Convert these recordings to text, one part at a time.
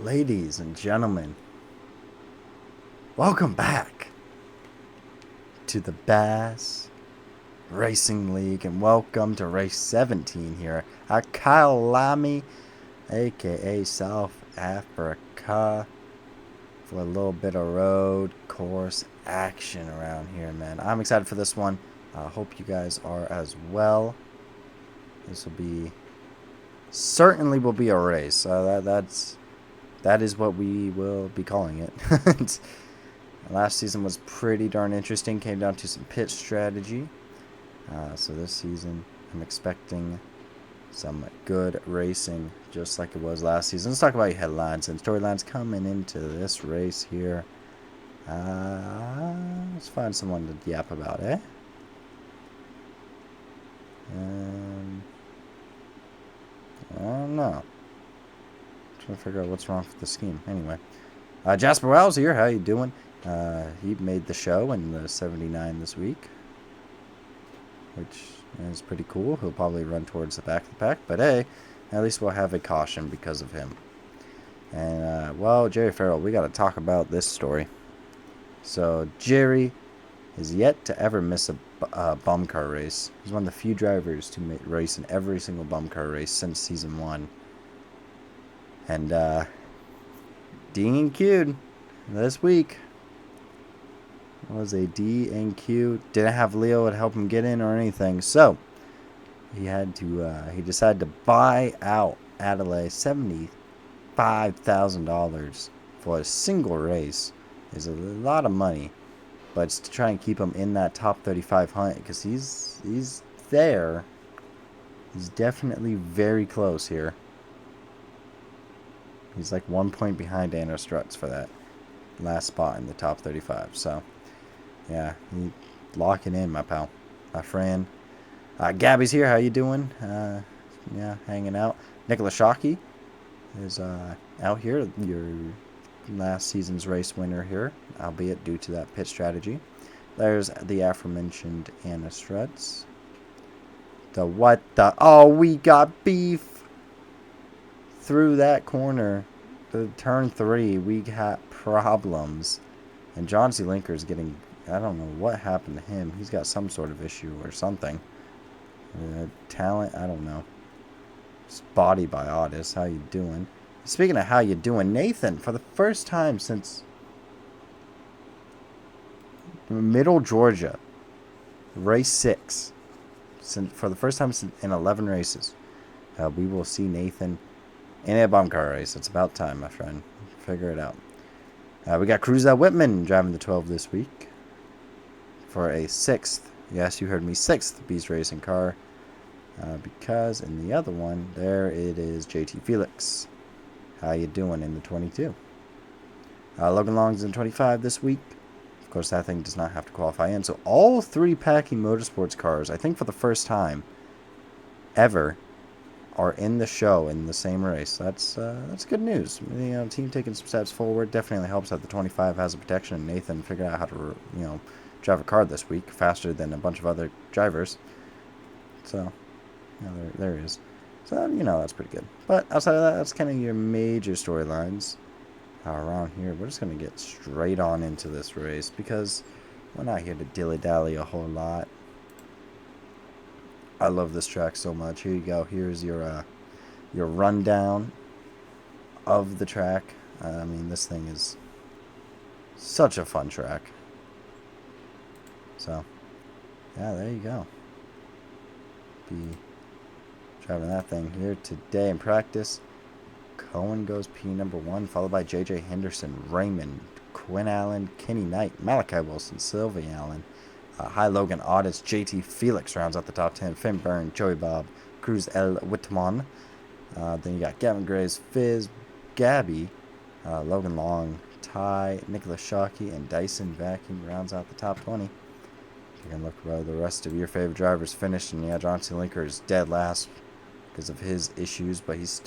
Ladies and gentlemen, welcome back to the Bass Racing League and welcome to race 17 here at Kyalami, aka South Africa, for a little bit of road course action around here, man. I'm excited for this one. I hope you guys are as well. This will be certainly will be a race. That is what we will be calling it. Last season was pretty darn interesting. Came down to some pit strategy. So this season, I'm expecting some good racing, just like it was last season. Let's talk about your headlines and storylines coming into this race here. Let's find someone to yap about, eh? I don't know. Trying to figure out what's wrong with the scheme. Anyway, Jasper Wells here. How you doing? He made the show in the 79 this week, which is pretty cool. He'll probably run towards the back of the pack, but hey, at least we'll have a caution because of him. And, well, Jerry Farrell, we got to talk about this story. So, Jerry is yet to ever miss a BUMCAR race. He's one of the few drivers to race in every single BUMCAR race since Season 1. And, DNQ'd this week. It was a DNQ. Didn't have Leo to help him get in or anything. So, he had to, he decided to buy out Adelaide $75,000 for a single race. Is a lot of money, but it's to try and keep him in that top 35 hunt because he's there. He's definitely very close here. He's like 1 point behind Anna Struts for that last spot in the top 35. So, yeah, lock it in, my pal, my friend. Gabby's here. How you doing? Yeah, hanging out. Nicola Shockey is out here. Your last season's race winner here, albeit due to that pit strategy. There's the aforementioned Anna Struts. Oh, we got beef through that corner. The turn 3, we got problems. And John C. Linker's getting, I don't know what happened to him. He's got some sort of issue or something. Talent, I don't know. Spotty by Otis. How you doing? Speaking of how you doing, Nathan, for the first time since Middle Georgia, race 6, for the first time in 11 races, we will see Nathan in a BUMCAR race. It's about time, my friend. Figure it out. We got Cruzell Whitman driving the 12 this week for a 6th. Yes, you heard me, 6th Beast Racing car. Because in the other one, there it is JT Felix. How you doing in the 22? Logan Long's in 25 this week. Of course, that thing does not have to qualify in. So all 3 Packing Motorsports cars, I think for the first time ever, are in the show in the same race. That's good news. You know, team taking some steps forward. Definitely helps that the 25 has a protection. And Nathan figured out how to, drive a car this week faster than a bunch of other drivers. So, there he is. So, that's pretty good. But outside of that, that's kind of your major storylines around here. We're just going to get straight on into this race because we're not here to dilly-dally a whole lot. I love this track so much. Here you go. Here's your rundown of the track. I mean, this thing is such a fun track. So, yeah, there you go. Be driving that thing here today in practice. Cohen goes P number 1, followed by J.J. Henderson, Raymond, Quinn Allen, Kenny Knight, Malachi Wilson, Sylvie Allen, Logan Otis, JT Felix rounds out the top 10, Finn Byrne, Joey Bob, Cruz L. Whitman. Then you got Gavin Graves, Fizz, Gabby, Logan Long, Ty, Nicholas Shockey, and Dyson Vacuum rounds out the top 20. You can look where the rest of your favorite drivers finished, and yeah, John C. Linker is dead last because of his issues, but he's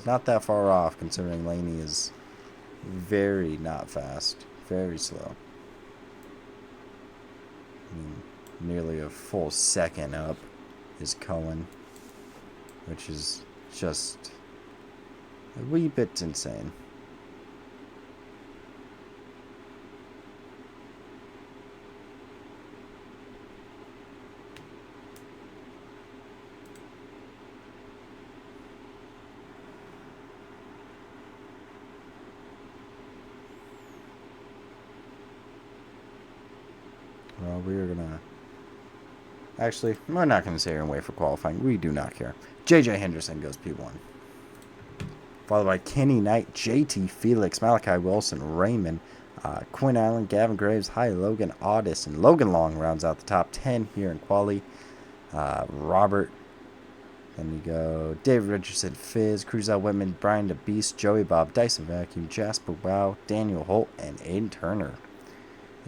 not that far off considering Laney is very not fast, very slow. I mean, nearly a full second up is Cohen, which is just A wee bit insane. Well, we are gonna... Actually, we're not gonna sit here and wait for qualifying. We do not care. JJ Henderson goes P1. Followed by Kenny Knight, JT Felix, Malachi Wilson, Raymond, Quinn Allen, Gavin Graves, Hi Logan, Otis, and Logan Long rounds out the top 10 here in quali. Robert, then you go David Richardson, Fizz, Cruzell Whitman, Brian the Beast, Joey Bob, Dyson Vacuum, Jasper Wow, Daniel Holt, and Aiden Turner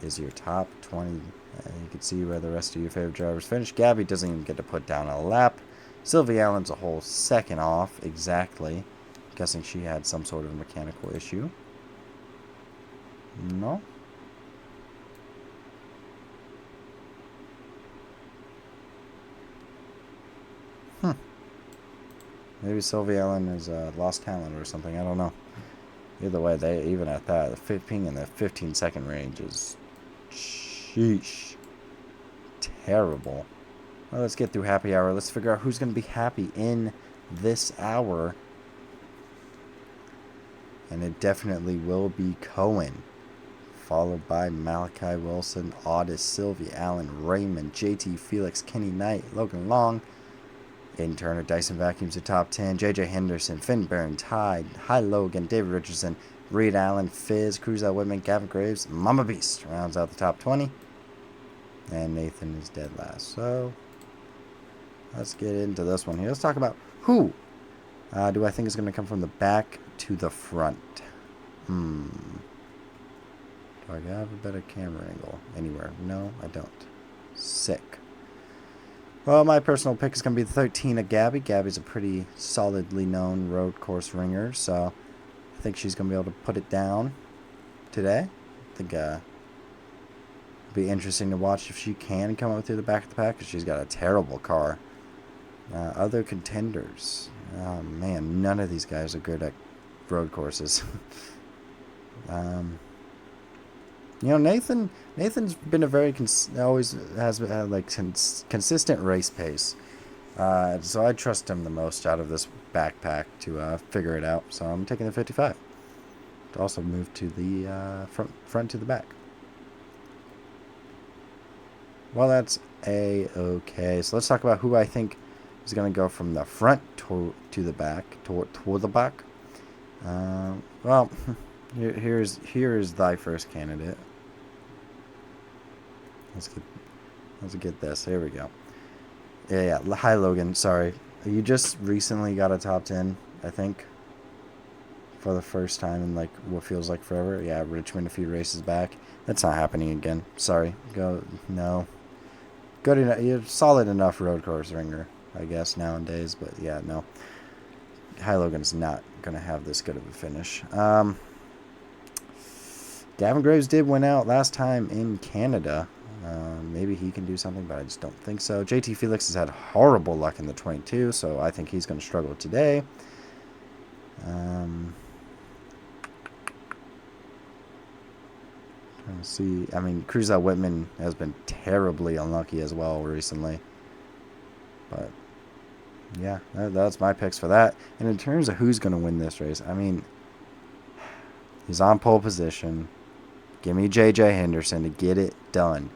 is your top 20. You can see where the rest of your favorite drivers finish. Gabby doesn't even get to put down a lap. Sylvie Allen's a whole second off, exactly. Guessing she had some sort of mechanical issue. No? Maybe Sylvie Allen is lost talent or something. I don't know. Either way, they even at that, the 15 in the 15-second range is sheesh. Terrible. Well, let's get through happy hour. Let's figure out who's going to be happy in this hour. And it definitely will be Cohen. Followed by Malachi Wilson, Otis, Sylvie Allen, Raymond, JT Felix, Kenny Knight, Logan Long, Aiden Turner, Dyson Vacuums the top 10, JJ Henderson, Finn Byrne, Tide, Hi Logan, David Richardson, Reed Allen, Fizz, Cruzell Whitman, Gavin Graves, Mama Beast rounds out the top 20. And Nathan is dead last. So let's get into this one here. Let's talk about who do I think is going to come from the back to the front. Do I have a better camera angle anywhere? No, I don't. Sick. Well, my personal pick is going to be the 13 of Gabby. Gabby's a pretty solidly known road course ringer, so I think she's going to be able to put it down today. I think it'll be interesting to watch if she can come up through the back of the pack, because she's got a terrible car. Other contenders. Oh, man, none of these guys are good at road courses. Nathan's been a very always has had like consistent race pace, so I trust him the most out of this backpack to figure it out. So I'm taking the 55 to also move to the front to the back. Well, that's okay. So let's talk about who I think is going to go from the front to the back, toward the back. Well, here is thy first candidate. Let's get this. Here we go. Yeah. Hi, Logan. Sorry. You just recently got a top 10, I think, for the first time in like what feels like forever. Yeah, Richmond a few races back. That's not happening again. Sorry. No. Good enough. You're solid enough road course ringer, I guess, nowadays. But yeah, no. Hi, Logan's not going to have this good of a finish. Gavin Graves did win out last time in Canada. Maybe he can do something, but I just don't think so. JT Felix has had horrible luck in the 22, so I think he's going to struggle today. Trying to see. I mean, Cruzell Whitman has been terribly unlucky as well recently. But, yeah, that's my picks for that. And in terms of who's going to win this race, I mean, he's on pole position. Give me JJ Henderson to get it done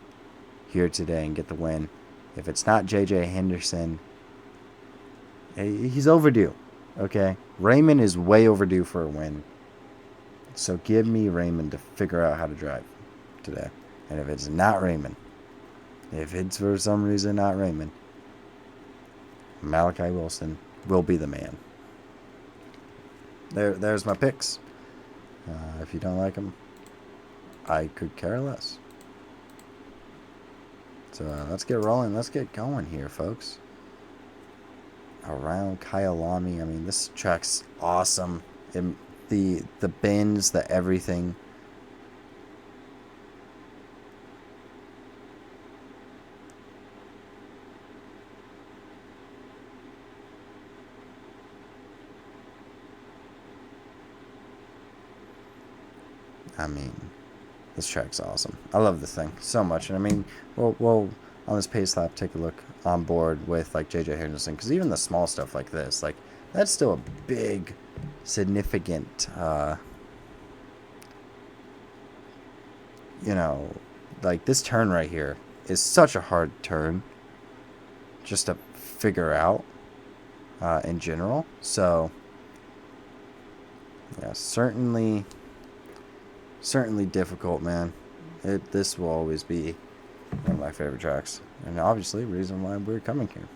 here today and get the win. If it's not JJ Henderson, he's overdue. Okay? Raymond is way overdue for a win. So give me Raymond to figure out how to drive today. And if it's not Raymond, if it's for some reason not Raymond, Malachi Wilson will be the man. There's my picks. If you don't like them, I could care less. So let's get rolling. Let's get going here, folks. Around Kyalami. I mean, this track's awesome. The bends, the everything. I mean, this track's awesome. I love this thing so much. And I mean, we'll on this pace lap take a look on board with like JJ Henderson, because even the small stuff like this, like that's still a big, significant, you know, like this turn right here is such a hard turn just to figure out in general. So yeah, certainly difficult, man. This will always be one of my favorite tracks, and obviously reason why we're coming here.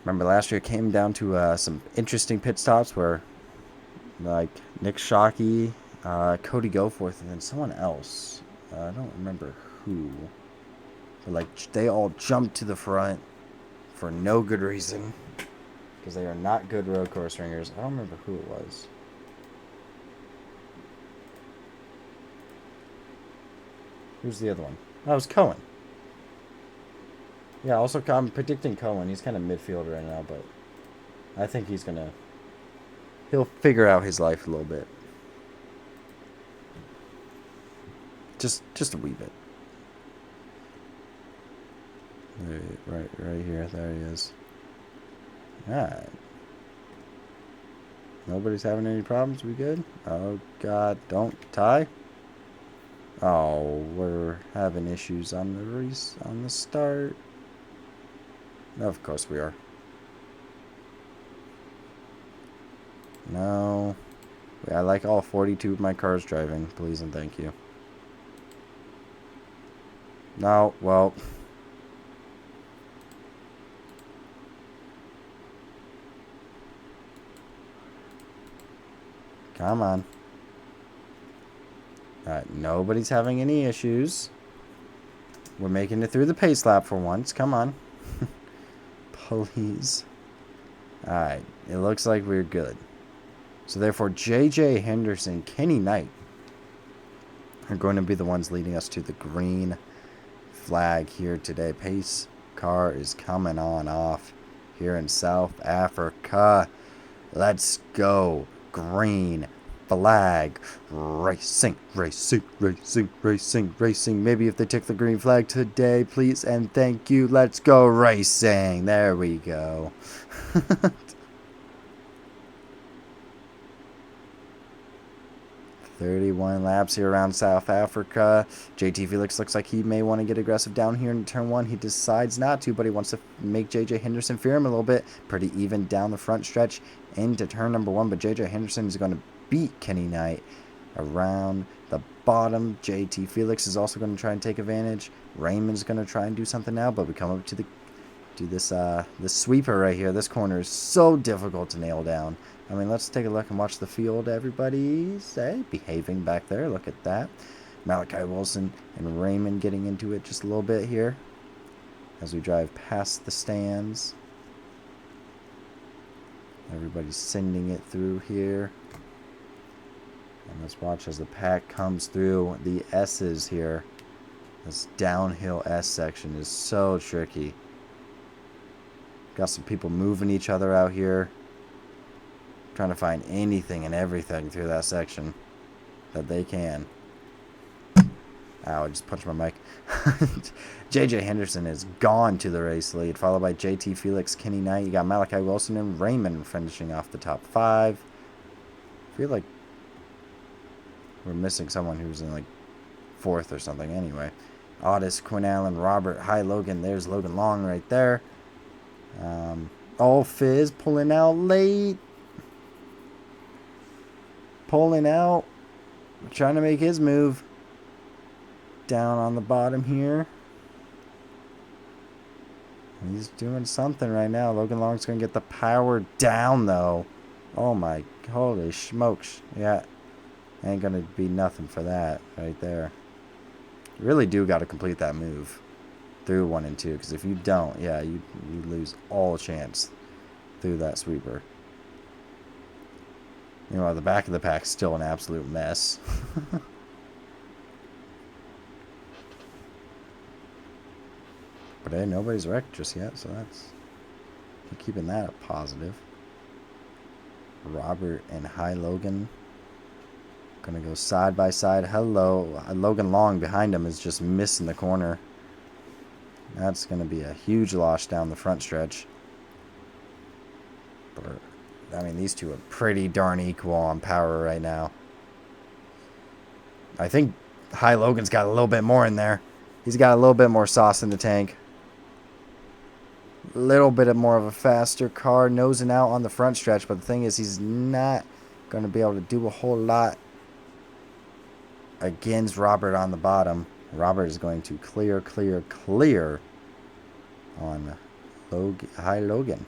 Remember last year it came down to some interesting pit stops where like Nick Shockey, Cody Goforth, and then someone else. I don't remember who. But like they all jumped to the front for no good reason, because they are not good road course ringers. I don't remember who it was. Who's the other one? Oh, it was Cohen. Yeah, also I'm predicting Cohen. He's kind of midfielder right now, but I think he'll figure out his life a little bit. Just a wee bit. Right here. There he is. Alright. Nobody's having any problems. We good? Oh God! Don't tie. Oh, we're having issues on the race on the start. Of course we are. No. I like all 42 of my cars driving. Please and thank you. No, well. Come on. Alright, nobody's having any issues. We're making it through the pace lap for once. Come on. Please. Alright, it looks like we're good. So therefore, JJ Henderson, Kenny Knight are going to be the ones leading us to the green flag here today. Pace car is coming on off here in South Africa. Let's go. Green flag. Racing. Maybe if they took the green flag today, please and thank you. Let's go racing. There we go. 31 laps here around South Africa. JT Felix looks like he may want to get aggressive down here in turn one. He decides not to, but he wants to make JJ Henderson fear him a little bit. Pretty even down the front stretch into turn number one, but JJ Henderson is going to beat Kenny Knight around the bottom. JT Felix is also going to try and take advantage. Raymond's going to try and do something now, but we come up to this sweeper right here. This corner is so difficult to nail down. I mean, let's take a look and watch the field. Everybody's behaving back there. Look at that. Malachi Wilson and Raymond getting into it just a little bit here as we drive past the stands. Everybody's sending it through here. And let's watch as the pack comes through the S's here. This downhill S section is so tricky. Got some people moving each other out here. Trying to find anything and everything through that section that they can. Ow, I just punched my mic. JJ Henderson is gone to the race lead, followed by JT Felix, Kenny Knight. You got Malachi Wilson and Raymond finishing off the top five. I feel like we're missing someone who's in like fourth or something anyway. Otis, Quinn Allen, Robert, hi Logan. There's Logan Long right there. Fizz pulling out late. Pulling out. Trying to make his move. Down on the bottom here. He's doing something right now. Logan Long's going to get the power down, though. Oh, my. Holy smokes. Yeah. Ain't going to be nothing for that right there. You really do got to complete that move through 1 and 2. Because if you don't, yeah, you lose all chance through that sweeper. Meanwhile, the back of the pack's still an absolute mess. But hey, nobody's wrecked just yet, so that's keeping that a positive. Robert and Hi Logan Gonna go side by side. Hello. Logan Long behind him is just missing the corner. That's gonna be a huge loss down the front stretch. But, I mean, these two are pretty darn equal on power right now. I think High Logan's got a little bit more in there. He's got a little bit more sauce in the tank. Little bit of more of a faster car nosing out on the front stretch, but the thing is he's not going to be able to do a whole lot against Robert on the bottom. Robert is going to clear on High Logan.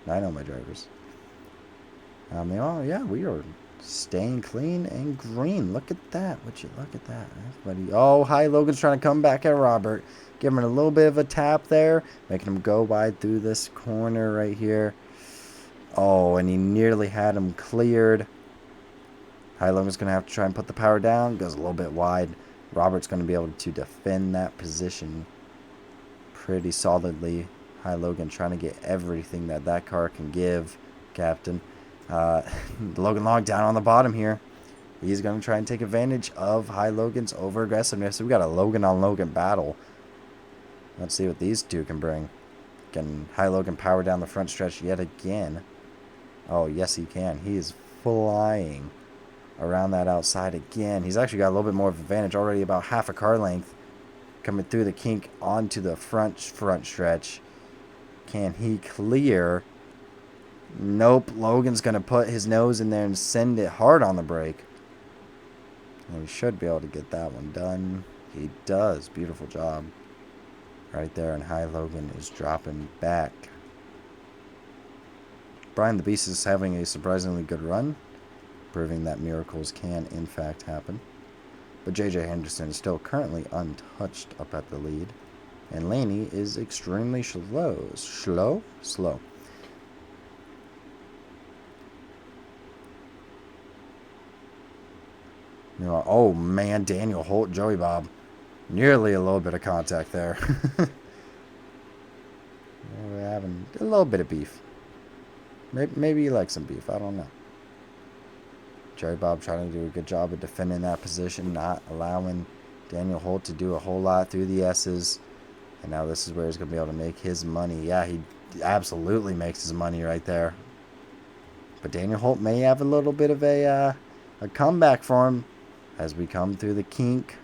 I know my drivers. Oh yeah, we are staying clean and green. Look at that. Would you look at that, buddy? Oh, High Logan's trying to come back at Robert. Give him a little bit of a tap there, making him go wide through this corner right here. Oh, and he nearly had him cleared. High Logan's going to have to try and put the power down. Goes a little bit wide. Robert's going to be able to defend that position pretty solidly. High Logan trying to get everything that car can give, Captain. Logan Long down on the bottom here. He's going to try and take advantage of High Logan's over-aggressiveness. We got a Logan-on-Logan battle. Let's see what these two can bring. Can High Logan power down the front stretch yet again? Oh, yes, he can. He is flying around that outside again. He's actually got a little bit more of an advantage, already about half a car length. Coming through the kink onto the front stretch. Can he clear? Nope. Logan's going to put his nose in there and send it hard on the brake. And we should be able to get that one done. He does. Beautiful job. Right there, and High Logan is dropping back. Brian the Beast is having a surprisingly good run, proving that miracles can in fact happen. But JJ Henderson is still currently untouched up at the lead. And Laney is extremely slow. Slow. You know, oh man, Daniel Holt, Joey Bob. Nearly a little bit of contact there. We're having a little bit of beef. Maybe you like some beef. I don't know. Joey Bob trying to do a good job of defending that position, not allowing Daniel Holt to do a whole lot through the S's. And now this is where he's going to be able to make his money. Yeah, he absolutely makes his money right there. But Daniel Holt may have a little bit of a comeback for him as we come through the kink.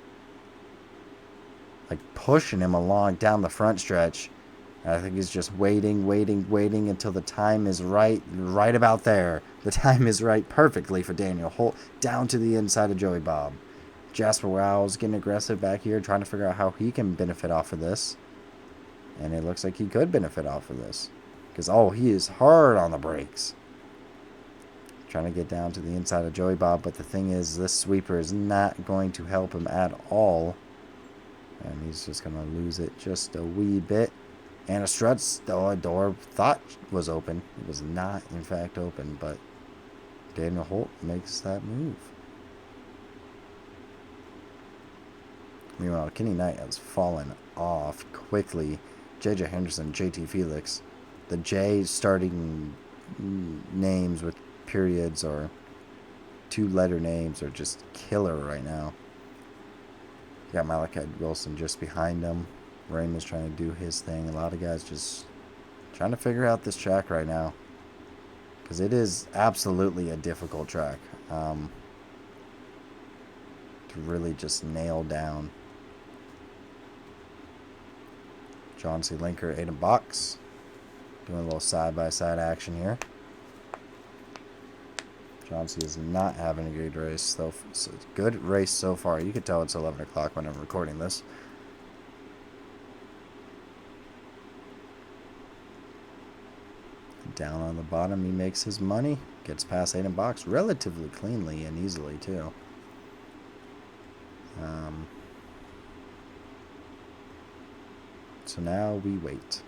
Like pushing him along down the front stretch. And I think he's just waiting until the time is right about there. The time is right perfectly for Daniel Holt down to the inside of Joey Bob. Jasper Wowell's getting aggressive back here, trying to figure out how he can benefit off of this. And it looks like he could benefit off of this. Because, oh, he is hard on the brakes. Trying to get down to the inside of Joey Bob, but the thing is, this sweeper is not going to help him at all. And he's just going to lose it just a wee bit. And a struts, though a door thought was open. It was not, in fact, open, but Daniel Holt makes that move. Meanwhile, Kenny Knight has fallen off quickly. JJ Henderson, JT Felix. The J starting names with periods or two-letter names are just killer right now. Got Malachi Wilson just behind him. Raymond's trying to do his thing. A lot of guys just trying to figure out this track right now. Because it is absolutely a difficult track to really just nail down. John C. Linker, Aiden Box. Doing a little side-by-side action here. John C. is not having a good race. So good race so far. You can tell it's 11 o'clock when I'm recording this. Down on the bottom, he makes his money. Gets past Aiden Box relatively cleanly and easily, too. So now we wait.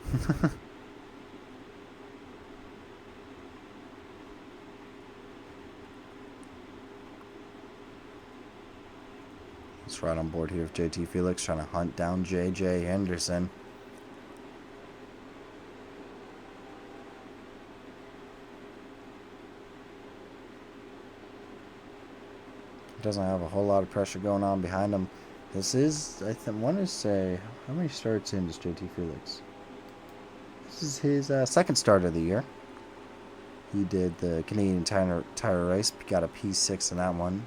It's right on board here with JT Felix trying to hunt down JJ Henderson. Doesn't have a whole lot of pressure going on behind him. This is, I want to say, how many starts in does JT Felix? This is his second start of the year. He did the Canadian tire race, got a P6 in that one.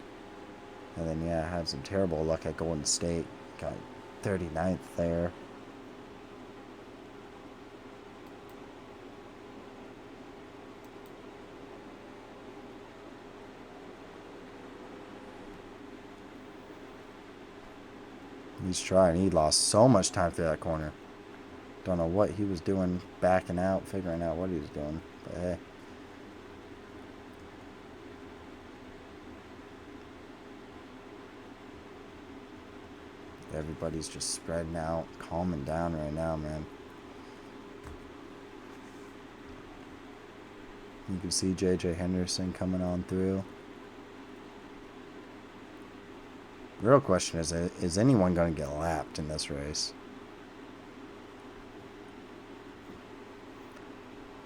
And then, yeah, had some terrible luck at Golden State. Got 39th there. He's trying. He lost so much time through that corner. Don't know what he was doing, backing out, figuring out what he was doing. But hey. Everybody's just spreading out, calming down right now, man. You can see J.J. Henderson coming on through. The real question is anyone going to get lapped in this race?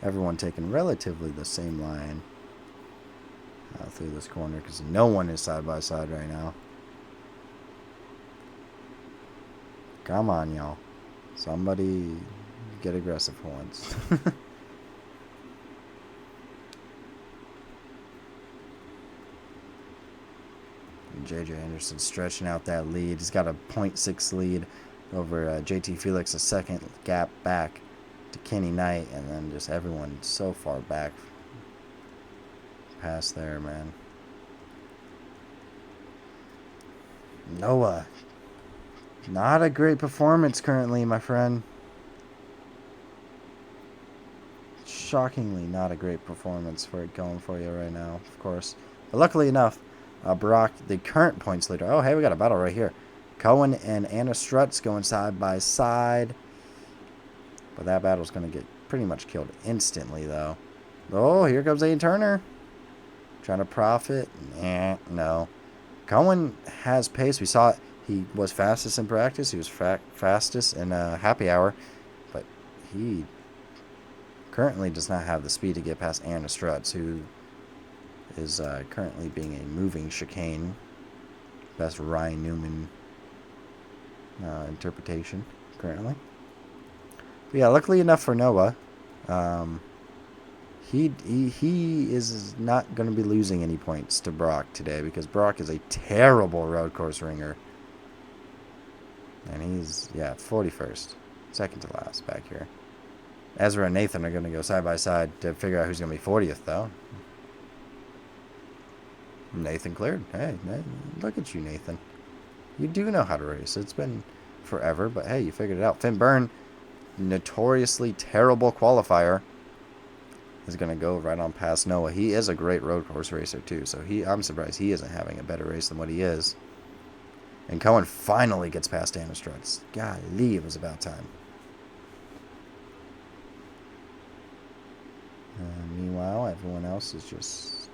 Everyone taking relatively the same line through this corner because no one is side by side right now. Come on, y'all. Somebody get aggressive for once. J.J. Henderson stretching out that lead. He's got a 0.6 lead over J.T. Felix, a second gap back to Kenny Knight, and then just everyone so far back past there, man. Noah. Not a great performance currently, my friend. Shockingly not a great performance for it going for you right now, of course. But luckily enough, Barack, the current points leader. Oh, hey, we got a battle right here. Cohen and Anna Strutz going side by side. But that battle's going to get pretty much killed instantly, though. Oh, here comes Aiden Turner. Trying to profit. No. Cohen has pace. We saw it. He was fastest in practice. He was fastest in happy hour. But he currently does not have the speed to get past Anna Strutz, who is currently being a moving chicane. Best Ryan Newman interpretation currently. But yeah, luckily enough for Noah, he is not going to be losing any points to Brock today because Brock is a terrible road course ringer. And he's, 41st. Second to last back here. Ezra and Nathan are going to go side by side to figure out who's going to be 40th, though. Nathan cleared. Hey, look at you, Nathan. You do know how to race. It's been forever, but hey, you figured it out. Finn Byrne, notoriously terrible qualifier, is going to go right on past Noah. He is a great road course racer, too, so I'm surprised he isn't having a better race than what he is. And Cohen finally gets past Anna Strutz. Golly, it was about time. Meanwhile, everyone else is just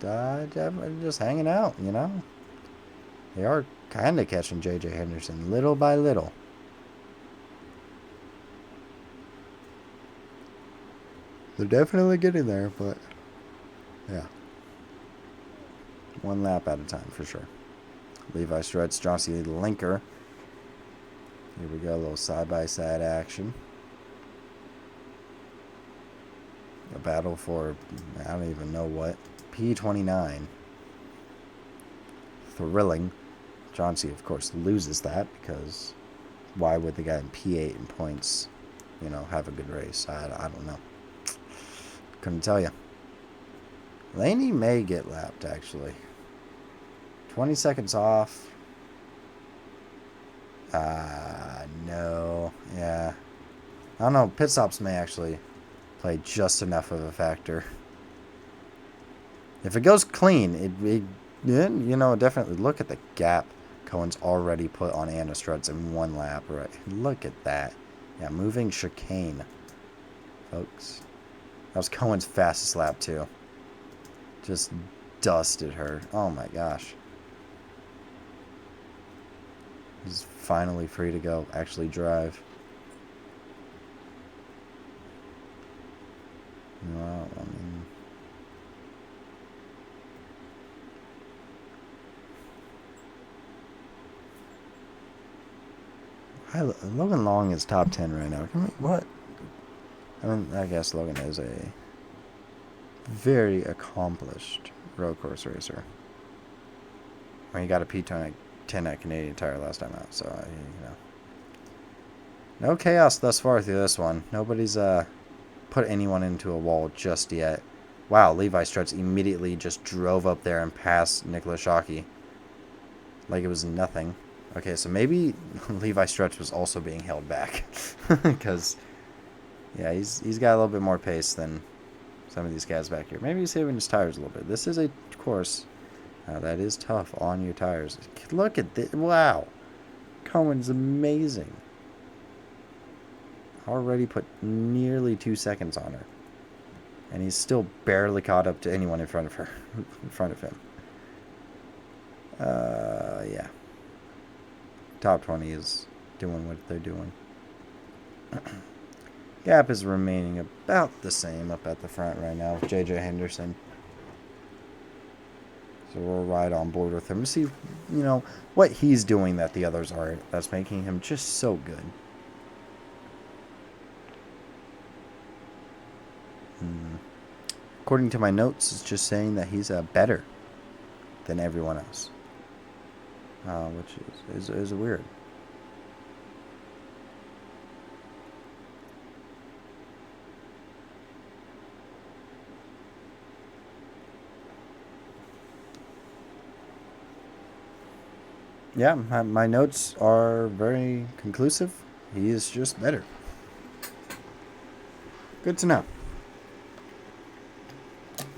hanging out, you know? They are kind of catching J.J. Henderson little by little. They're definitely getting there, but yeah. One lap at a time for sure. Levi Strutz, Jossie Linker. Here we go, a little side-by-side action. A battle for, I don't even know what, P29. Thrilling. Jossie, of course, loses that because why would the guy in P8 in points, have a good race? I don't know. Couldn't tell you. Laney may get lapped, actually. 20 seconds off. No. Yeah. I don't know. Pit stops may actually play just enough of a factor. If it goes clean, definitely look at the gap Cohen's already put on Anna Strutz in one lap. Right. Look at that. Yeah, moving chicane, folks. That was Cohen's fastest lap, too. Just dusted her. Oh, my gosh. He's finally free to go, actually drive. Well, I mean, Logan Long is top 10 right now. What? I mean, I guess Logan is a very accomplished road course racer. Well, he got a P10 at Canadian Tire last time out, so, no chaos thus far through this one. Nobody's put anyone into a wall just yet. Wow, Levi Strutz immediately just drove up there and passed Nicholas Shockey like it was nothing. Okay, so maybe Levi Strutz was also being held back because yeah, he's got a little bit more pace than some of these guys back here. Maybe he's saving his tires a little bit. This is a course that is tough on your tires. Look at this! Wow, Cohen's amazing. Already put nearly 2 seconds on her. And he's still barely caught up to anyone in front of her. In front of him. Yeah. Top 20 is doing what they're doing. Gap is remaining about the same up at the front right now with JJ Henderson. So we're right on board with him. See, what he's doing that the others aren't. That's making him just so good. According to my notes, it's just saying that he's better than everyone else, which is weird. Yeah, my notes are very conclusive. He is just better. Good to know.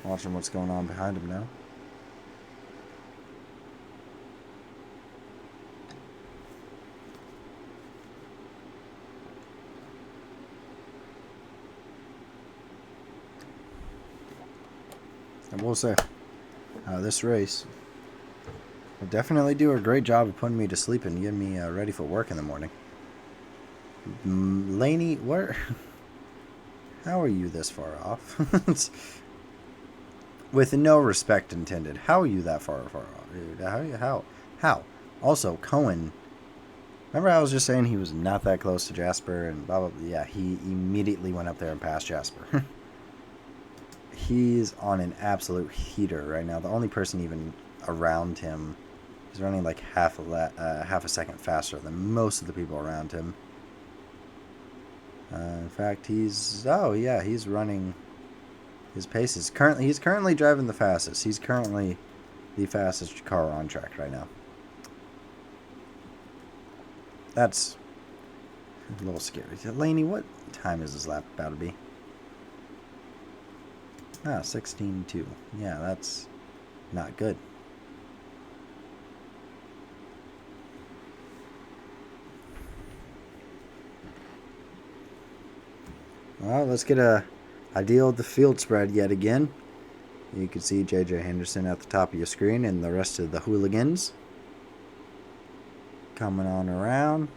Watching what's going on behind him now. I will say, this race will definitely do a great job of putting me to sleep and getting me ready for work in the morning. Laney, where? How are you this far off? With no respect intended. How are you that far off? How? Also, Cohen. Remember I was just saying he was not that close to Jasper and blah, blah, blah. Yeah, he immediately went up there and passed Jasper. He's on an absolute heater right now. The only person even around him is running like half a second faster than most of the people around him. In fact, he's running. His pace is he's currently driving the fastest. He's currently the fastest car on track right now. That's a little scary. Laney, what time is this lap about to be? 16:2. Yeah, that's not good. Well, let's get a deal of the field spread yet again. You can see JJ Henderson at the top of your screen and the rest of the hooligans coming on around.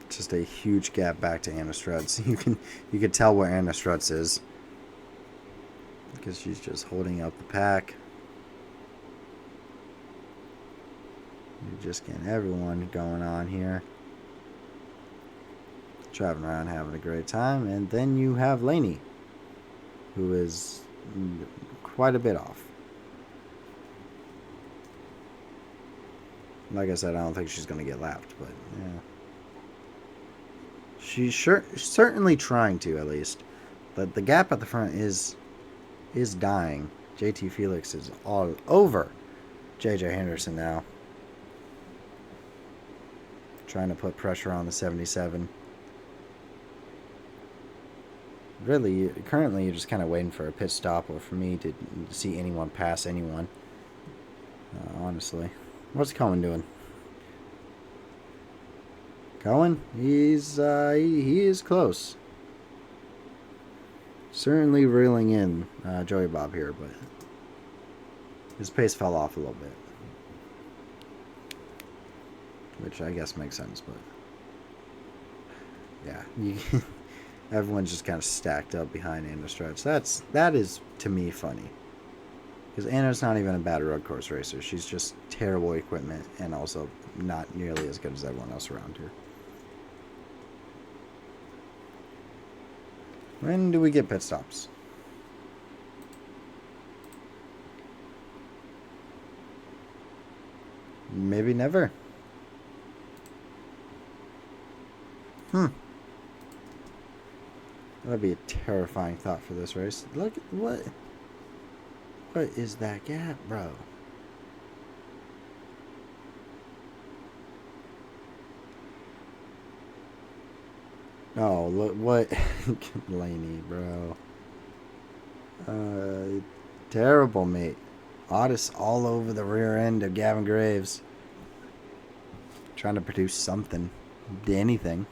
Just a huge gap back to Anna Strutz. You can tell where Anna Strutz is because she's just holding up the pack. You're just getting everyone going on here. Driving around having a great time. And then you have Laney, who is quite a bit off. Like I said, I don't think she's going to get lapped, but yeah. She's certainly trying to, at least. But the gap at the front is dying. JT Felix is all over JJ Henderson now. Trying to put pressure on the 77. Really, currently you're just kind of waiting for a pit stop or for me to see anyone pass anyone. Honestly. What's Cohen doing? Cohen? He is close. Certainly reeling in Joey Bob here, but his pace fell off a little bit. Which I guess makes sense, but yeah, everyone's just kind of stacked up behind Anna Strutz. That is to me funny. Because Anna's not even a bad road course racer. She's just terrible equipment and also not nearly as good as everyone else around here. When do we get pit stops? Maybe never. That'd be a terrifying thought for this race. Look at what is that gap, bro? Oh, look what Laney, bro. Terrible, mate. Otis all over the rear end of Gavin Graves. Trying to produce something. Anything.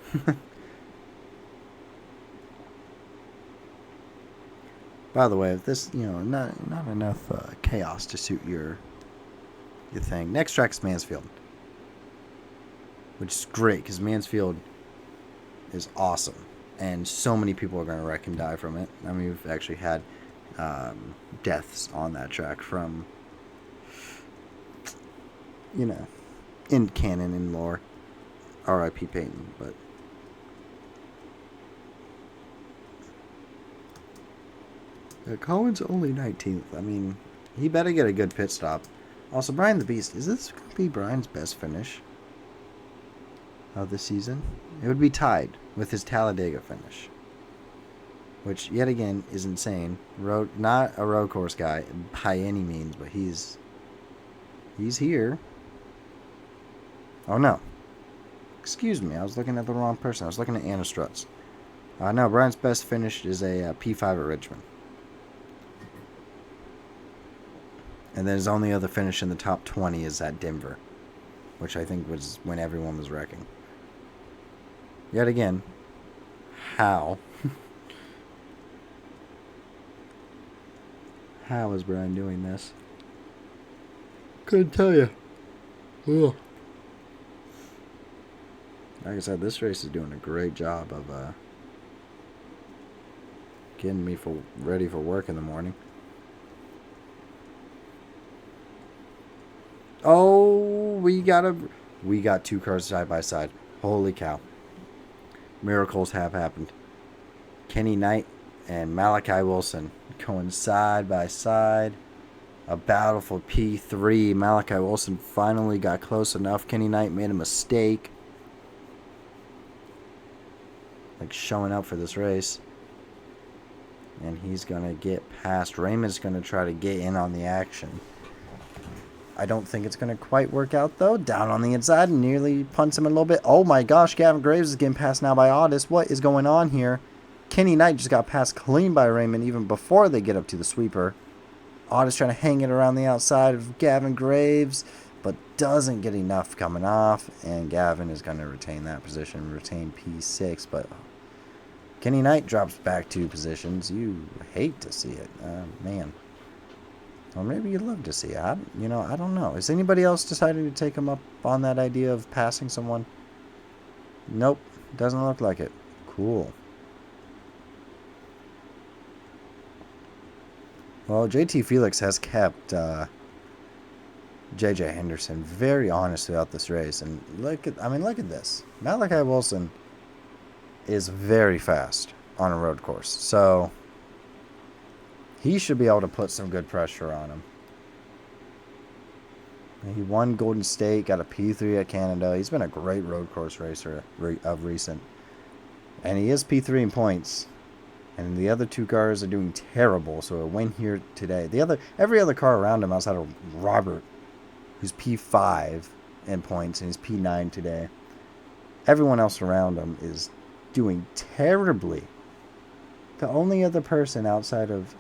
By the way, if this, not enough chaos to suit your thing. Next track is Mansfield. Which is great, because Mansfield is awesome. And so many people are going to wreck and die from it. I mean, we've actually had deaths on that track from, in canon and lore. R.I.P. Peyton, but... Cohen's only 19th. I mean, he better get a good pit stop. Also, Brian the Beast, is this going to be Brian's best finish of the season? It would be tied with his Talladega finish, which, yet again, is insane. Not a road course guy by any means, but he's here. Oh, no. Excuse me, I was looking at the wrong person. I was looking at Anna Struts. No, Brian's best finish is a P5 at Richmond. And then his only other finish in the top 20 is at Denver, which I think was when everyone was wrecking. Yet again, how? How is Brian doing this? Couldn't tell you. Ugh. Like I said, this race is doing a great job of getting me ready for work in the morning. Oh, we got two cars side by side. Holy cow. Miracles have happened. Kenny Knight and Malachi Wilson going side by side. A battle for P3. Malachi Wilson finally got close enough. Kenny Knight made a mistake. Like showing up for this race. And he's going to get past. Raymond's going to try to get in on the action. I don't think it's going to quite work out, though. Down on the inside, nearly punts him a little bit. Oh, my gosh, Gavin Graves is getting passed now by Otis. What is going on here? Kenny Knight just got passed clean by Raymond even before they get up to the sweeper. Otis trying to hang it around the outside of Gavin Graves, but doesn't get enough coming off, and Gavin is going to retain that position, retain P6, but Kenny Knight drops back 2 positions. You hate to see it. Man. Or maybe you'd love to see it. I don't know. Is anybody else deciding to take him up on that idea of passing someone? Nope. Doesn't look like it. Cool. Well, JT Felix has kept JJ Henderson very honest throughout this race. And look at this. Malachi Wilson is very fast on a road course. So he should be able to put some good pressure on him. He won Golden State, got a P3 at Canada. He's been a great road course racer of recent. And he is P3 in points. And the other 2 cars are doing terrible, so a win here today. Every other car around him outside of Robert, who's P5 in points, and he's P9 today. Everyone else around him is doing terribly. The only other person outside of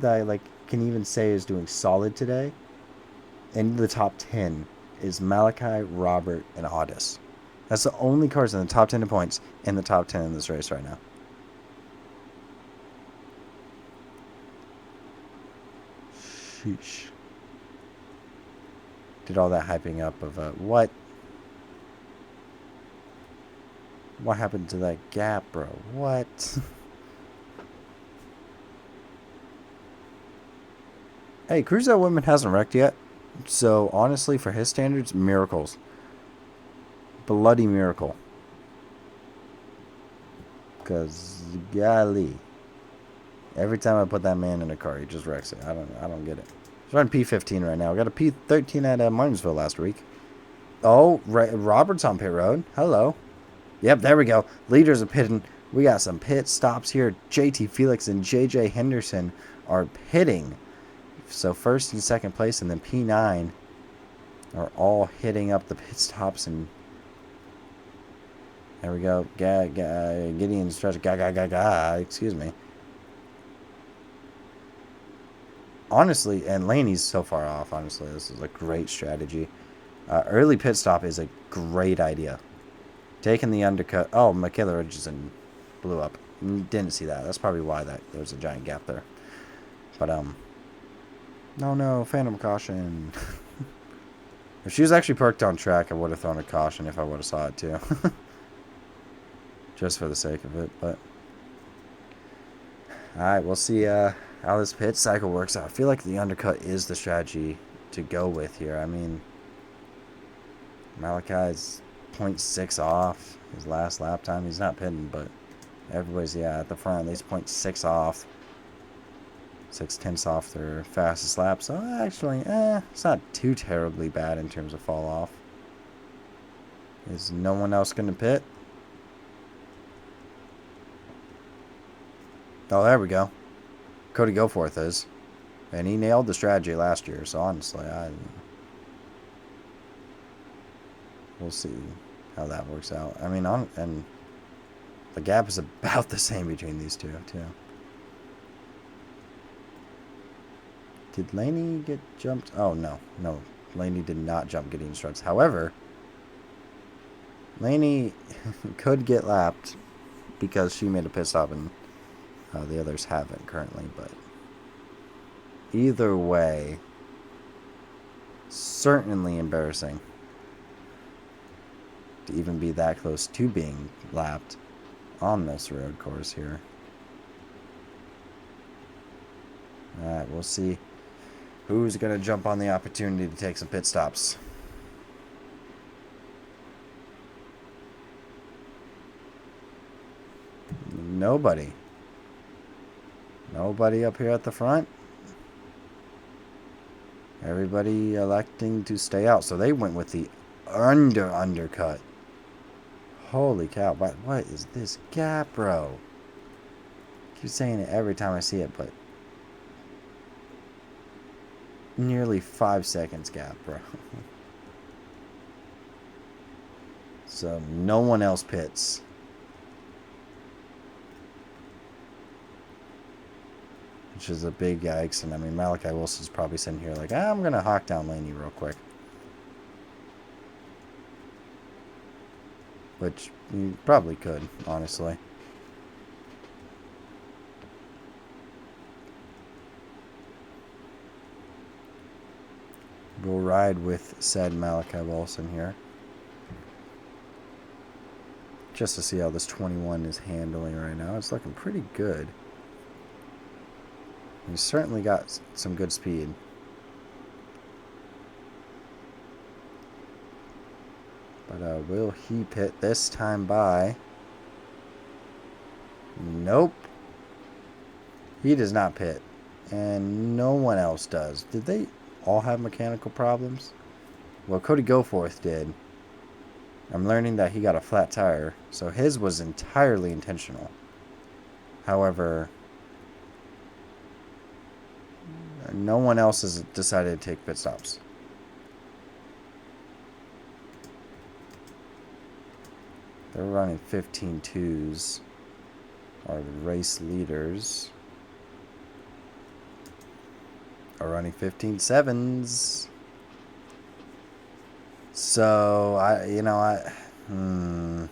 that I can even say is doing solid today in the top 10 is Malachi, Robert, and Otis. That's the only cars in the top 10 in points in the top 10 in this race right now. Sheesh. Did all that hyping up of what? What happened to that gap, bro? What? Hey, Cruiser Women hasn't wrecked yet. So, honestly, for his standards, miracles. Bloody miracle. Because, golly. Every time I put that man in a car, he just wrecks it. I don't get it. He's running P15 right now. We got a P13 at Martinsville last week. Oh, Robert's on pit road. Hello. Yep, there we go. Leaders are pitting. We got some pit stops here. JT Felix and JJ Henderson are pitting. So first and second place, and then P9 are all hitting up the pit stops. And there we go. Gideon stretch. Excuse me. Honestly, and Laney's so far off. Honestly, this is a great strategy. Early pit stop is a great idea. Taking the undercut. Oh, Michaela Richardson blew up. Didn't see that. That's probably why there's a giant gap there. But no, phantom caution. If she was actually parked on track, I would have thrown a caution if I would have saw it too. Just for the sake of it, but alright, we'll see how this pit cycle works out. I feel like the undercut is the strategy to go with here. I mean, Malachi's 0.6 off his last lap time. He's not pitting, but everybody's, at the front, at least 0.6 off. 6/10 off their fastest lap. So actually, it's not too terribly bad in terms of fall off. Is no one else going to pit? Oh, there we go. Cody Goforth is. And he nailed the strategy last year, so honestly, we'll see how that works out. I mean, and the gap is about the same between these two, too. Did Laney get jumped? Oh, no. Laney did not jump Gideon struts. However, Laney could get lapped because she made a pit stop and the others haven't currently. But either way, certainly embarrassing to even be that close to being lapped on this road course here. Alright, we'll see who's going to jump on the opportunity to take some pit stops. Nobody up here at the front. Everybody electing to stay out. So they went with the undercut. Holy cow. What is this gap, bro? I keep saying it every time I see it, but nearly 5 seconds gap, bro. So no one else pits. Which is a big yikes. And I mean, Malachi Wilson's probably sitting here like, I'm going to hawk down Laney real quick. Which you probably could, honestly. We'll ride with said Malachi Wilson here. Just to see how this 21 is handling right now. It's looking pretty good. He's certainly got some good speed. But will he pit this time by? Nope. He does not pit. And no one else does. Did they all have mechanical problems? Well, Cody Goforth did. I'm learning that he got a flat tire. So his was entirely intentional. However, no one else has decided to take pit stops. They're running 15.2s. Are the race leaders. Are running 15.7s. So, I'm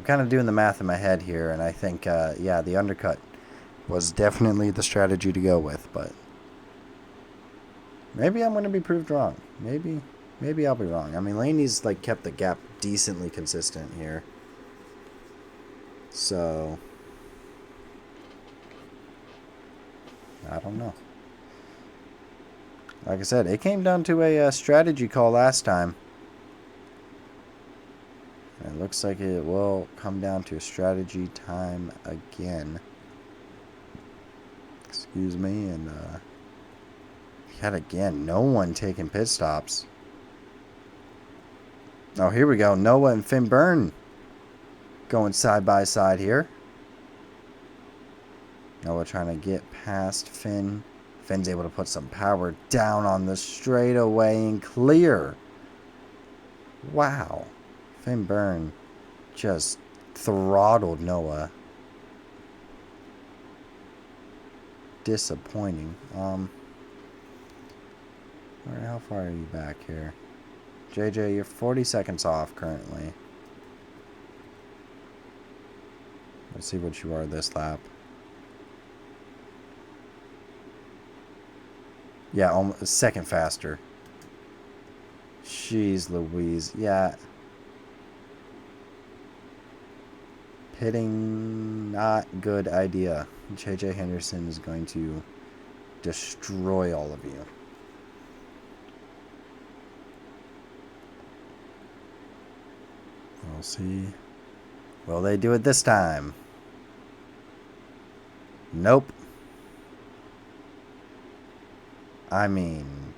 kind of doing the math in my head here, and I think, the undercut was definitely the strategy to go with, but maybe I'm going to be proved wrong. Maybe I'll be wrong. I mean, Laney's kept the gap decently consistent here. So, I don't know. Like I said, it came down to a strategy call last time. And it looks like it will come down to a strategy time again. Excuse me, and yet again, no one taking pit stops. Oh, here we go. Noah and Finn Byrne going side by side here. Noah trying to get past Finn. Finn's able to put some power down on the straightaway and clear. Wow. Finn Byrne just throttled Noah. Disappointing. How far are you back here? JJ, you're 40 seconds off currently. Let's see what you are this lap. Yeah, almost a second faster. Jeez Louise. Yeah. Pitting, not good idea. JJ Henderson is going to destroy all of you. We'll see. Will they do it this time? Nope. I mean,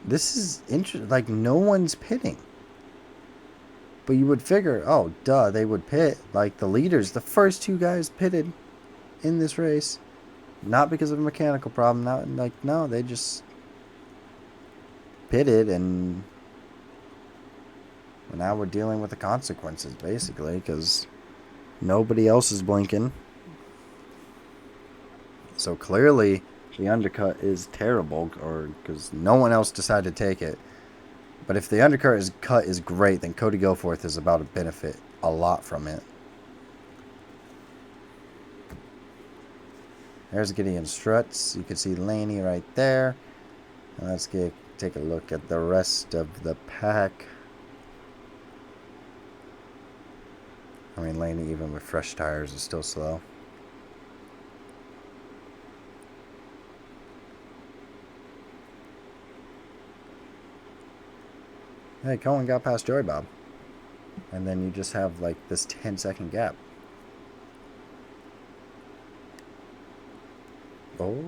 this is interesting. Like, no one's pitting. But you would figure, oh, duh, they would pit. Like, the leaders, the first two guys pitted in this race. Not because of a mechanical problem. Not like, no, they just pitted, and now we're dealing with the consequences, basically, because nobody else is blinking. So clearly, the undercut is terrible, or because no one else decided to take it. But if the undercut is great, then Cody Goforth is about to benefit a lot from it. There's Gideon Struts. You can see Laney right there. And let's take a look at the rest of the pack. I mean, Laney, even with fresh tires, is still slow. Hey, Cohen got past Joey Bob. And then you just have, like, this 10-second gap. Oh.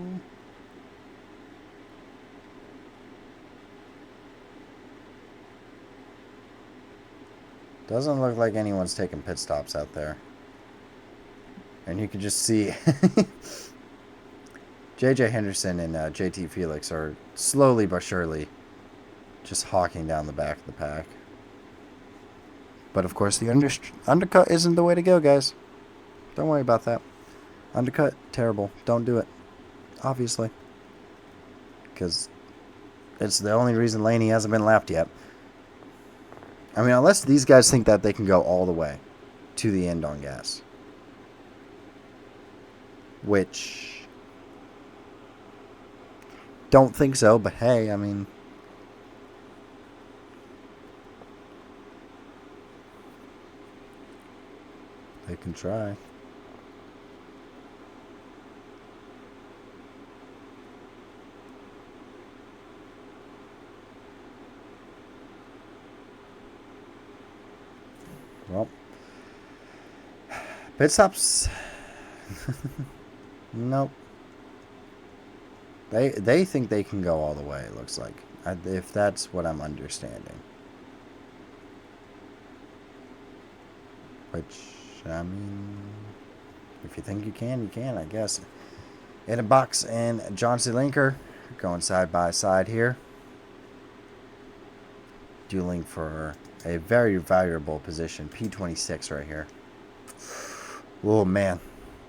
Doesn't look like anyone's taking pit stops out there. And you can just see JJ Henderson and JT Felix are slowly but surely just hawking down the back of the pack. But of course, the undercut isn't the way to go, guys. Don't worry about that. Undercut, terrible. Don't do it. Obviously. Because it's the only reason Laney hasn't been lapped yet. I mean, unless these guys think that they can go all the way to the end on gas. Which, don't think so, but hey, I mean, they can try. Well, pit stops. Nope. They think they can go all the way, it looks like. If that's what I'm understanding. Which, I mean, if you think you can, I guess. In a box and John C. Linker going side by side here. Dueling for a very valuable position. P26 right here. Oh, man.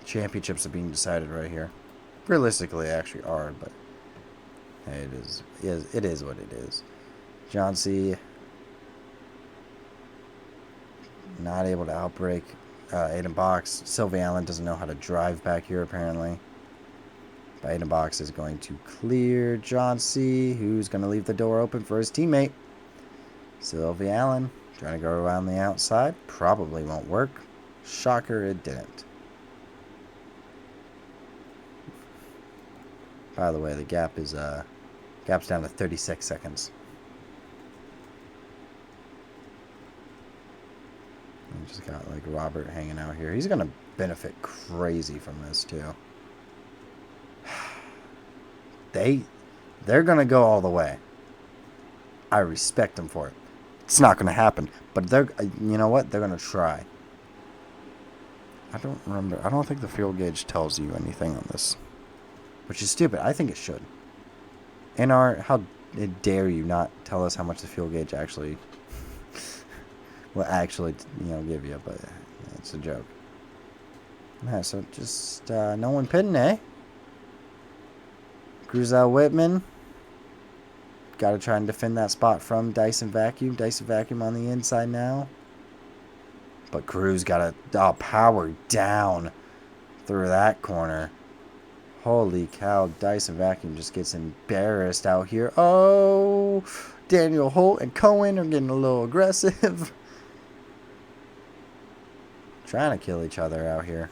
Championships are being decided right here. Realistically, actually are, but hey, it is what it is. John C. not able to outbrake Aiden Box. Sylvie Allen doesn't know how to drive back here, apparently. But Aiden Box is going to clear John C., who's going to leave the door open for his teammate. Sylvie Allen trying to go around the outside. Probably won't work. Shocker, it didn't. By the way, the gap's down to 36 seconds. We just got like Robert hanging out here. He's gonna benefit crazy from this too. They're gonna go all the way. I respect them for it. It's not gonna happen, but you know what? They're gonna try. I don't remember. I don't think the fuel gauge tells you anything on this, which is stupid. I think it should. How dare you not tell us how much the fuel gauge actually will actually, give you, but it's a joke. Yeah, so just no one pitting, eh? Cruzel Whitman. Got to try and defend that spot from Dyson Vacuum. Dyson Vacuum on the inside now. But Cruz got to power down through that corner. Holy cow, Dyson Vacuum just gets embarrassed out here. Oh, Daniel Holt and Cohen are getting a little aggressive. Trying to kill each other out here.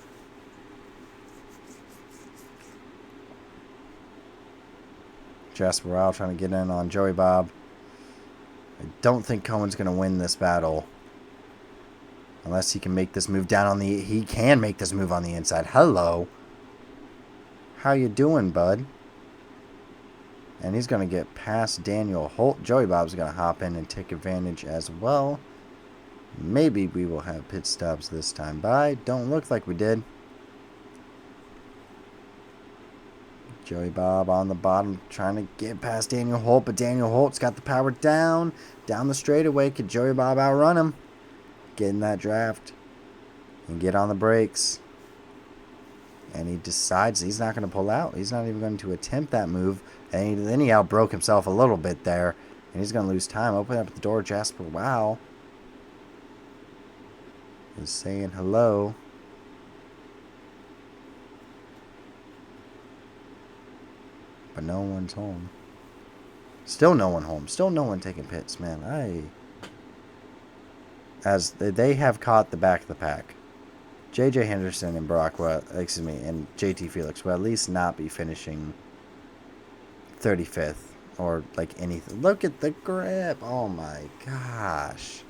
Jasper Ryle trying to get in on Joey Bob. I don't think Cohen's going to win this battle. Unless he can make this move down on the... He can make this move on the inside. Hello. How you doing, bud? And he's going to get past Daniel Holt. Joey Bob's going to hop in and take advantage as well. Maybe we will have pit stops this time by. Don't look like we did. Joey Bob on the bottom trying to get past Daniel Holt, but Daniel Holt's got the power down the straightaway. Could Joey Bob outrun him? Get in that draft and get on the brakes. And he decides he's not going to pull out. He's not even going to attempt that move. And then he outbroke himself a little bit there. And he's going to lose time. Open up the door. Jasper Wow is saying hello. But no one's home. Still no one home. Still no one taking pits, man. As they have caught the back of the pack. J.J. Henderson and and J.T. Felix will at least not be finishing 35th or like anything. Look at the grip. Oh my gosh.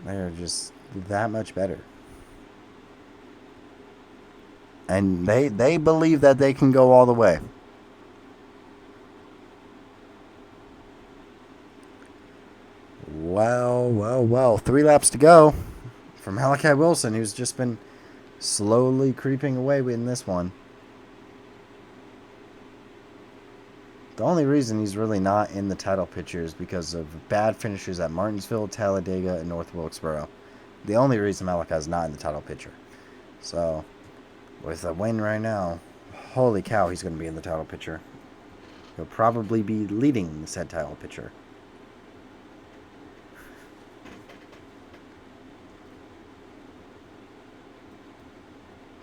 They're just that much better. And they believe that they can go all the way. Well. 3 laps to go for Malachi Wilson, who's just been slowly creeping away in this one. The only reason he's really not in the title picture is because of bad finishes at Martinsville, Talladega, and North Wilkesboro. The only reason Malachi's not in the title picture. So, with a win right now, holy cow, he's going to be in the title picture. He'll probably be leading the said title picture.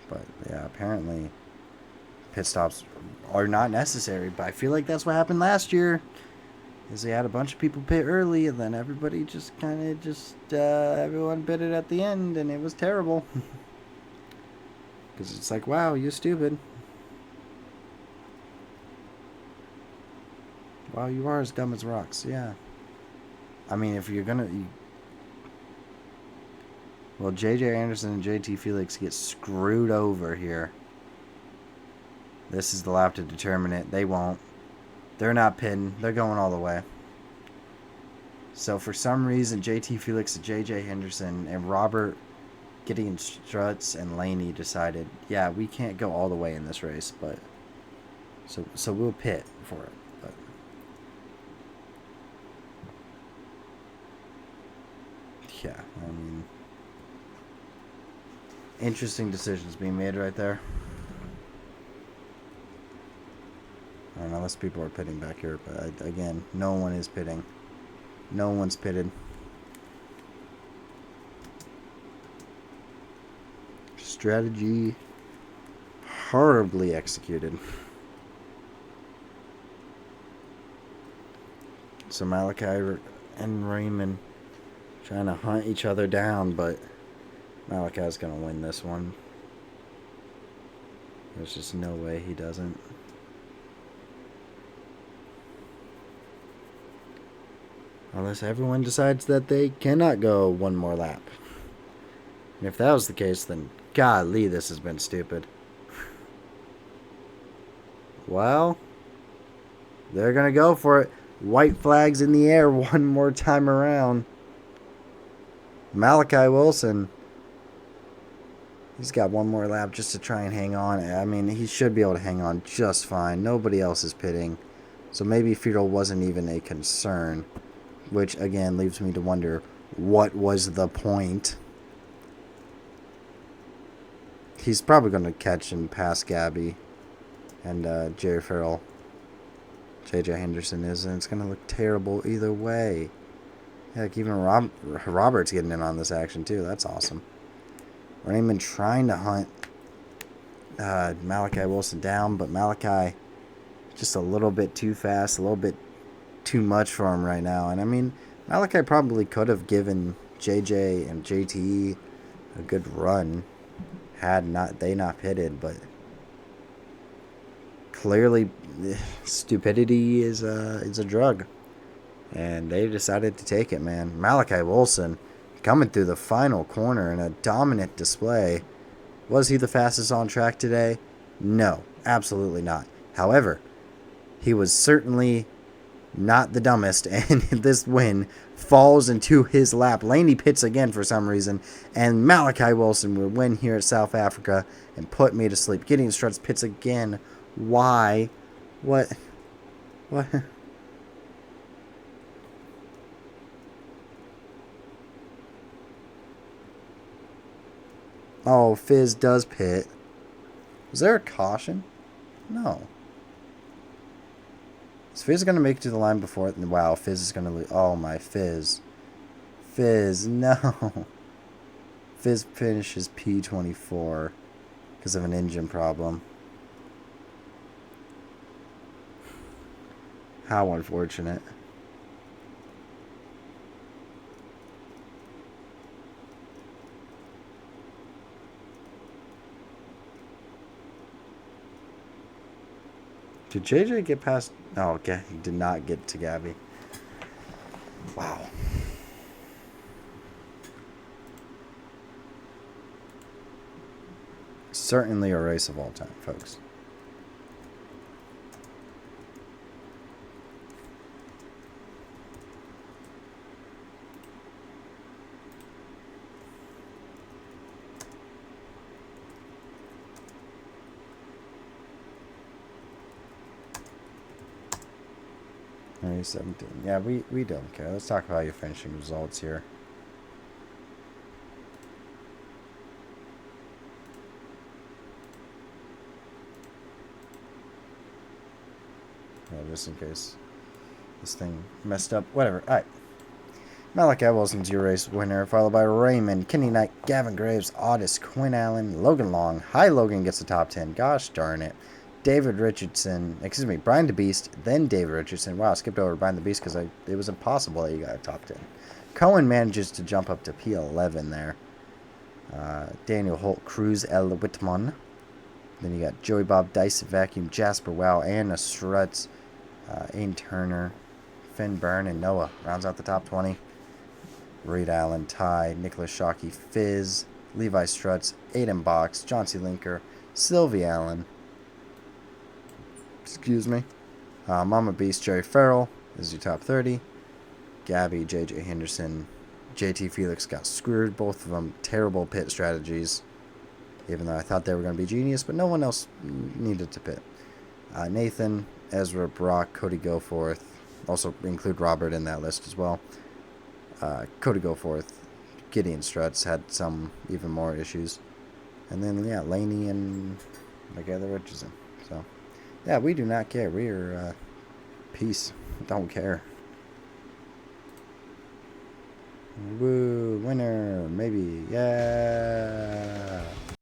But, yeah, apparently pit stops are not necessary. But I feel like that's what happened last year. Is they had a bunch of people pit early, and then everybody just kind of everyone pitted at the end, and it was terrible. Because it's like, wow, you're stupid. Wow, you are as dumb as rocks. Yeah. I mean, if you're going to... Well, J.J. Anderson and J.T. Felix get screwed over here. This is the lap to determine it. They won't. They're not pitting. They're going all the way. So, for some reason, J.T. Felix and J.J. Henderson and Robert Gideon Strutz and Laney decided, yeah, we can't go all the way in this race, but... So we'll pit for it. But yeah, I mean... Interesting decisions being made right there. I don't know, unless people are pitting back here, but again, no one is pitting. No one's pitted. Strategy horribly executed. So Malachi and Raymond trying to hunt each other down, but Malachi's going to win this one. There's just no way he doesn't. Unless everyone decides that they cannot go one more lap. And if that was the case, then golly, this has been stupid. Well, they're going to go for it. White flags in the air one more time around. Malachi Wilson. He's got one more lap just to try and hang on. I mean, he should be able to hang on just fine. Nobody else is pitting. So maybe fuel wasn't even a concern. Which, again, leaves me to wonder, what was the point? He's probably going to catch and pass Gabby and Jerry Farrell. J.J. Henderson is, and it's going to look terrible either way. Heck, even Robert's getting in on this action, too. That's awesome. We're not even trying to hunt Malachi Wilson down, but Malachi just a little bit too fast, a little bit too much for him right now. And I mean, Malachi probably could have given JJ and JT a good run had they not pitted, but clearly stupidity is a drug, and they decided to take it, man. Malachi Wilson coming through the final corner in a dominant display. Was he the fastest on track today? No, absolutely not. However, he was certainly not the dumbest, and this win falls into his lap. Laney pits again for some reason, and Malachi Wilson will win here at South Africa and put me to sleep. Gideon Struts pits again. Why? What? Oh, Fizz does pit. Was there a caution? No. Is Fizz going to make it to the line before it? Wow, Fizz is going to lose. Oh, my Fizz. Fizz, no. Fizz finishes P24 because of an engine problem. How unfortunate. Did JJ get past? Oh, okay. He did not get to Gabby. Wow. Certainly a race of all time, folks. Maybe 17. Yeah, we don't care. Let's talk about your finishing results here. Just in case this thing messed up. Whatever. Alright. Malachi Wilson's your race winner, followed by Raymond, Kenny Knight, Gavin Graves, Otis, Quinn Allen, Logan Long. Hi, Logan gets the top 10. Gosh darn it. David Richardson, excuse me, Brian DeBeast, then David Richardson. Wow, I skipped over Brian DeBeast because it was impossible that you got a top 10. Cohen manages to jump up to P11 there. Daniel Holt, Cruz, L. Whitman. Then you got Joey Bob, Dice, Vacuum, Jasper, Wow, Anna Strutz, Ain Turner, Finn Byrne, and Noah. Rounds out the top 20. Reed Allen, Ty, Nicholas Shockey, Fizz, Levi Strutz, Aiden Box, John C. Linker, Sylvie Allen. Excuse me. Mama Beast, Jerry Farrell is your top 30. Gabby, J.J. Henderson, J.T. Felix got screwed. Both of them terrible pit strategies. Even though I thought they were going to be genius, but no one else needed to pit. Nathan, Ezra, Brock, Cody Goforth. Also include Robert in that list as well. Cody Goforth, Gideon Struts had some even more issues. And then, yeah, Laney and Miguel Richardson. So, yeah, we do not care. We are peace. Don't care. Woo, winner, maybe. Yeah.